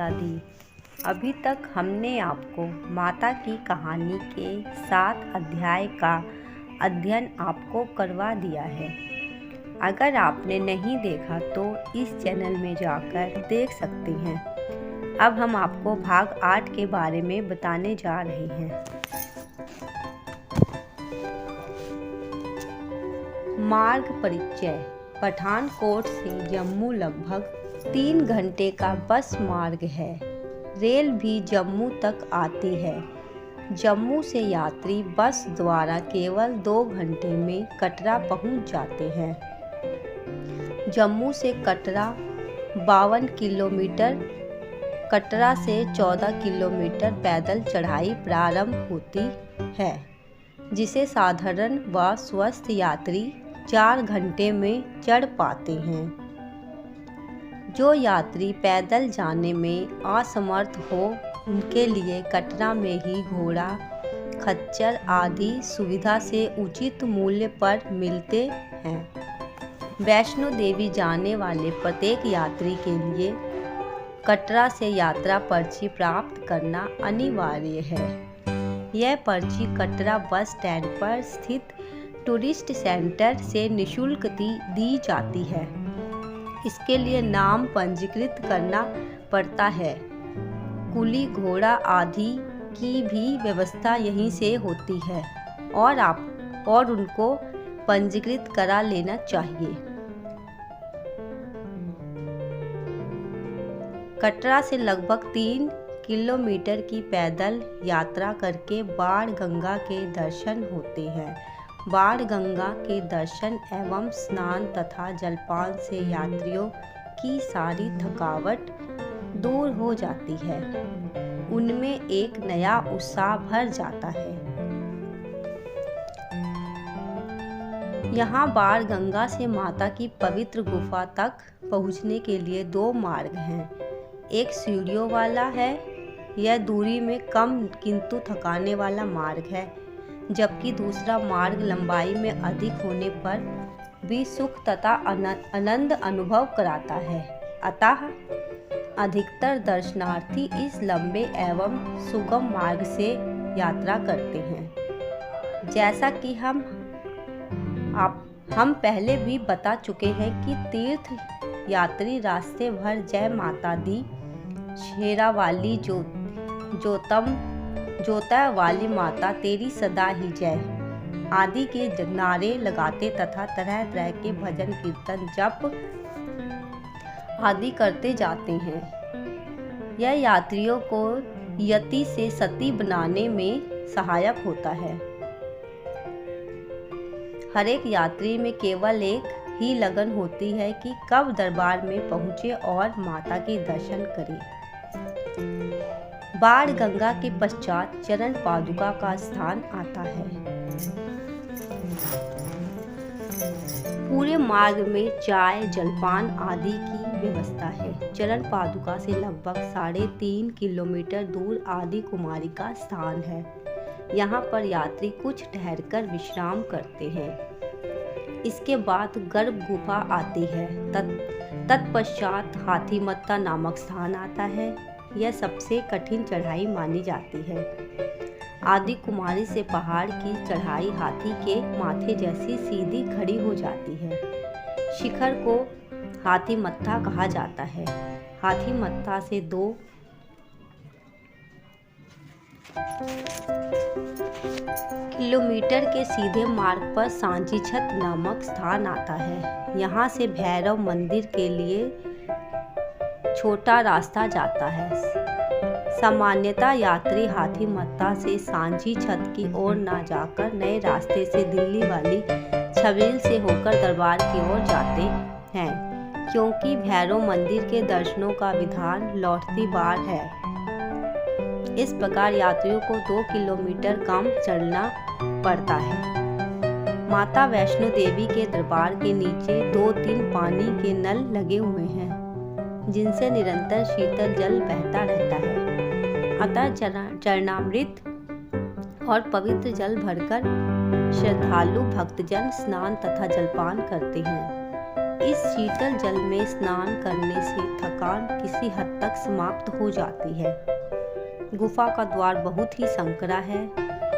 माता दी। अभी तक हमने आपको माता की कहानी के 7 अध्याय का अध्ययन आपको करवा दिया है। अगर आपने नहीं देखा तो इस चैनल में जाकर देख सकते हैं। अब हम आपको भाग 8 के बारे में बताने जा रहे हैं। मार्ग परिचय। पठानकोट से जम्मू लगभग 3 घंटे का बस मार्ग है। रेल भी जम्मू तक आती है। जम्मू से यात्री बस द्वारा केवल 2 घंटे में कटरा पहुंच जाते हैं। जम्मू से कटरा 52 किलोमीटर, कटरा से 14 किलोमीटर पैदल चढ़ाई प्रारंभ होती है, जिसे साधारण व स्वस्थ यात्री 4 घंटे में चढ़ पाते हैं। जो यात्री पैदल जाने में असमर्थ हो उनके लिए कटरा में ही घोड़ा, खच्चर आदि सुविधा से उचित मूल्य पर मिलते हैं। वैष्णो देवी जाने वाले प्रत्येक यात्री के लिए कटरा से यात्रा पर्ची प्राप्त करना अनिवार्य है। यह पर्ची कटरा बस स्टैंड पर स्थित टूरिस्ट सेंटर से निःशुल्क दी जाती है। इसके लिए नाम पंजीकृत करना पड़ता है। कुली, घोड़ा आदि की भी व्यवस्था यहीं से होती है और उनको पंजीकृत करा लेना चाहिए। कटरा से लगभग 3 किलोमीटर की पैदल यात्रा करके बाण गंगा के दर्शन होते हैं। बाण गंगा के दर्शन एवं स्नान तथा जलपान से यात्रियों की सारी थकावट दूर हो जाती है। उनमें एक नया उत्साह भर जाता है। यहाँ बाण गंगा से माता की पवित्र गुफा तक पहुँचने के लिए 2 मार्ग हैं। एक सीढ़ियों वाला है। यह दूरी में कम किंतु थकाने वाला मार्ग है, जबकि दूसरा मार्ग लंबाई में अधिक होने पर भी सुख तथा आनंद अनुभव कराता है। अतः अधिकतर दर्शनार्थी इस लंबे एवं सुगम मार्ग से यात्रा करते हैं। जैसा कि हम पहले भी बता चुके हैं कि तीर्थ यात्री रास्ते भर जय माता दी, शेरावाली, जोता वाली माता, तेरी सदा ही जय आदि के नारे लगाते तथा तरह तरह के भजन, कीर्तन, जप आदि करते जाते हैं। यह यात्रियों को यति से सती बनाने में सहायक होता है। हर एक यात्री में केवल एक ही लगन होती है कि कब दरबार में पहुँचे और माता के दर्शन करें। बाण गंगा के पश्चात चरण पादुका का स्थान आता है। पूरे मार्ग में चाय, जलपान आदि की व्यवस्था है। चरण पादुका से लगभग 3.5 किलोमीटर दूर आदि कुमारी का स्थान है। यहाँ पर यात्री कुछ ठहरकर विश्राम करते हैं। इसके बाद गर्भ गुफा आती है। तत्पश्चात हाथीमत्ता नामक स्थान आता है। यह सबसे कठिन चढ़ाई मानी जाती है। आदि कुमारी से पहाड़ की चढ़ाई हाथी के माथे जैसी सीधी खड़ी हो जाती है। शिखर को हाथीमत्था कहा जाता है। हाथीमत्था से 2 किलोमीटर के सीधे मार्ग पर सांची छत नामक स्थान आता है। यहाँ से भैरव मंदिर के लिए छोटा रास्ता जाता है। सामान्यतः यात्री हाथीमत्था से सांची छत की ओर न जाकर नए रास्ते से दिल्ली वाली छबील से होकर दरबार की ओर जाते हैं, क्योंकि भैरव मंदिर के दर्शनों का विधान लौटती बार है। इस प्रकार यात्रियों को 2 किलोमीटर कम चढ़ना पड़ता है। माता वैष्णो देवी के दरबार के नीचे 2-3 पानी के नल लगे हुए हैं, जिनसे निरंतर शीतल जल बहता रहता है। अतः चरणामृत और पवित्र जल भरकर श्रद्धालु भक्तजन स्नान तथा जलपान करते हैं। इस शीतल जल में स्नान करने से थकान किसी हद तक समाप्त हो जाती है। गुफा का द्वार बहुत ही संकरा है,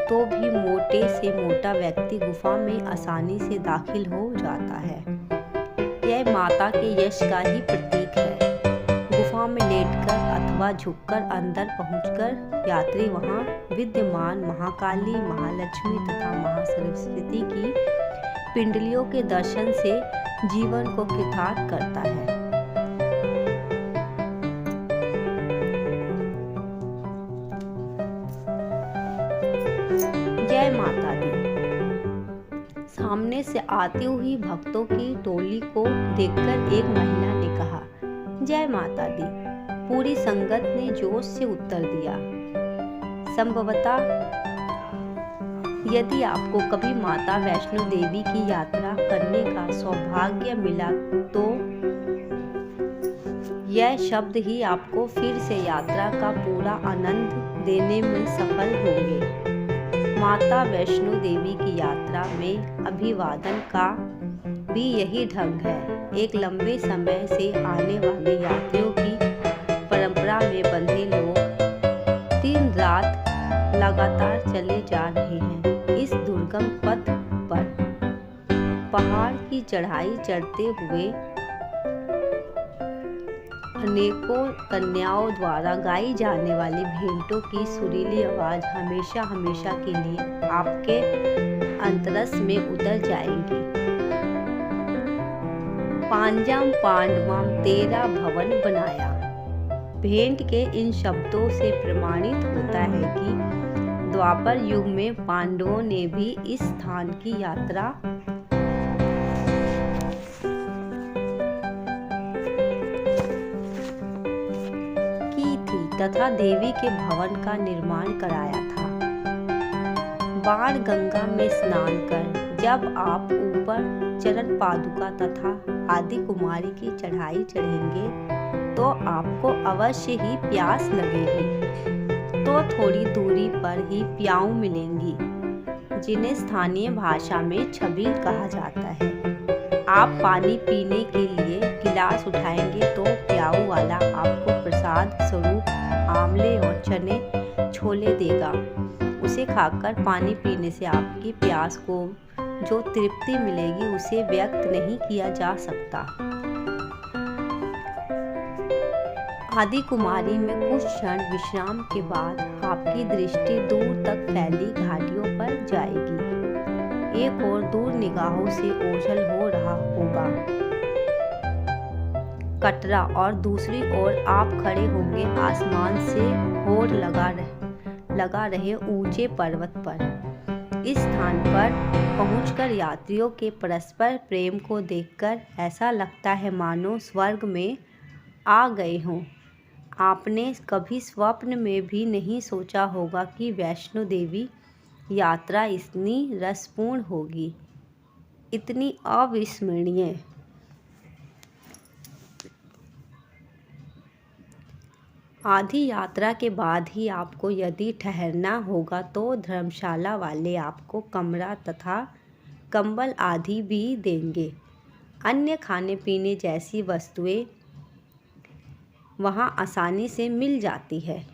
तो भी मोटे से मोटा व्यक्ति गुफा में आसानी से दाखिल हो जाता है। यह माता के यश का ही प्रतीक है। गुफा में लेटकर अथवा झुककर अंदर पहुंचकर यात्री वहां विद्यमान महाकाली, महालक्ष्मी तथा महासरस्वती की पिंडलियों के दर्शन से जीवन को कृतार्थ करता है। जय माता दी। सामने से आती हुई भक्तों की टोली को देखकर एक महिला ने कहा, जय माता दी। पूरी संगत ने जोश से उत्तर दिया, संभवतः यदि आपको कभी माता वैष्णो देवी की यात्रा करने का सौभाग्य मिला तो यह शब्द ही आपको फिर से यात्रा का पूरा आनंद देने में सफल होंगे। माता वैष्णो देवी की यात्रा में अभिवादन का भी यही ढंग है। एक लंबे समय से आने वाले यात्रियों की परंपरा में बंधे लोग 3 रात लगातार चले जा रहे हैं। इस दुर्गम पथ पर पहाड़ की चढ़ाई चढ़ते हुए अनेकों कन्याओं द्वारा गाई जाने वाली भेंटों की सुरीली आवाज हमेशा हमेशा के लिए आपके अंतरस में उतर जाएंगी। पांजाम पांडवम तेरा भवन बनाया। भेंट के इन शब्दों से प्रमाणित होता है कि द्वापर युग में पांडवों ने भी इस स्थान की यात्रा की थी तथा देवी के भवन का निर्माण कराया था। बाण गंगा में स्नान कर जब आप ऊपर चरण पादुका तथा आदि कुमारी की चढ़ाई चढ़ेंगे तो आपको अवश्य ही प्यास लगेगी। तो थोड़ी दूरी पर ही प्याऊ मिलेंगी, जिन्हें स्थानीय भाषा में छबील कहा जाता है। आप पानी पीने के लिए गिलास उठाएंगे तो प्याऊ वाला आपको प्रसाद स्वरूप आमले और चने छोले देगा। उसे खाकर पानी पीने से आपकी प्यास को जो तृप्ति मिलेगी उसे व्यक्त नहीं किया जा सकता। आदि कुमारी में कुछ क्षण विश्राम के बाद आपकी दृष्टि दूर तक फैली घाटियों पर जाएगी। एक और दूर निगाहों से ओझल हो रहा होगा कटरा और दूसरी ओर आप खड़े होंगे आसमान से होड़ लगा रहे ऊंचे पर्वत पर। इस स्थान पर पहुंचकर यात्रियों के परस्पर प्रेम को देखकर ऐसा लगता है मानो स्वर्ग में आ गए हों। आपने कभी स्वप्न में भी नहीं सोचा होगा कि वैष्णो देवी यात्रा इतनी रसपूर्ण होगी, इतनी अविस्मरणीय। आधी यात्रा के बाद ही आपको यदि ठहरना होगा तो धर्मशाला वाले आपको कमरा तथा कंबल आदि भी देंगे। अन्य खाने पीने जैसी वस्तुएं वहां आसानी से मिल जाती है।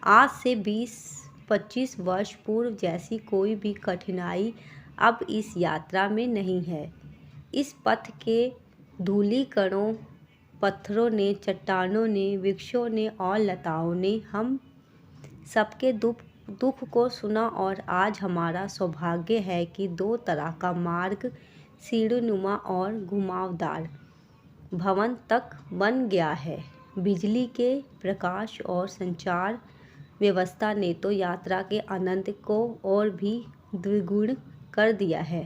आज से 20-25 वर्ष पूर्व जैसी कोई भी कठिनाई अब इस यात्रा में नहीं है। इस पथ के धूलिकणों, पत्थरों ने, चट्टानों ने, वृक्षों ने और लताओं ने हम सबके दुख को सुना और आज हमारा सौभाग्य है कि 2 तरह का मार्ग सीढ़ीनुमा और घुमावदार भवन तक बन गया है। बिजली के प्रकाश और संचार व्यवस्था ने तो यात्रा के आनंद को और भी द्विगुण कर दिया है।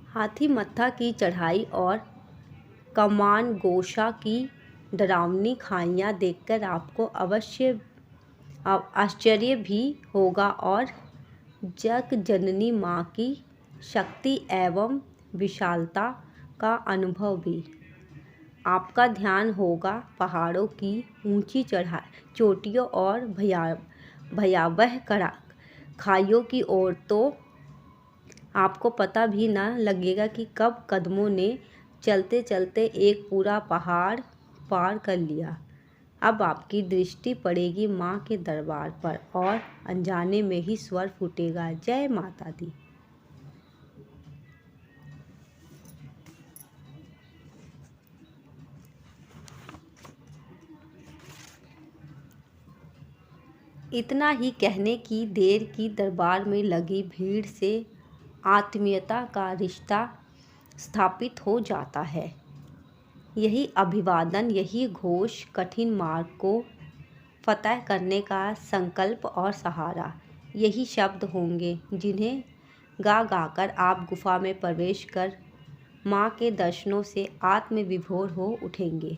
हाथी मत्था की चढ़ाई और कमान गोशा की डरावनी खाइयाँ देखकर आपको अवश्य आश्चर्य भी होगा और जग जननी माँ की शक्ति एवं विशालता का अनुभव भी। आपका ध्यान होगा पहाड़ों की ऊंची चोटियों और भयावह खाइयों की ओर। तो आपको पता भी ना लगेगा कि कब कदमों ने चलते चलते एक पूरा पहाड़ पार कर लिया। अब आपकी दृष्टि पड़ेगी माँ के दरबार पर और अनजाने में ही स्वर फूटेगा, जय माता दी। इतना ही कहने की देर की दरबार में लगी भीड़ से आत्मीयता का रिश्ता स्थापित हो जाता है। यही अभिवादन, यही घोष कठिन मार्ग को फतह करने का संकल्प और सहारा, यही शब्द होंगे जिन्हें गा गाकर आप गुफा में प्रवेश कर माँ के दर्शनों से आत्मविभोर हो उठेंगे।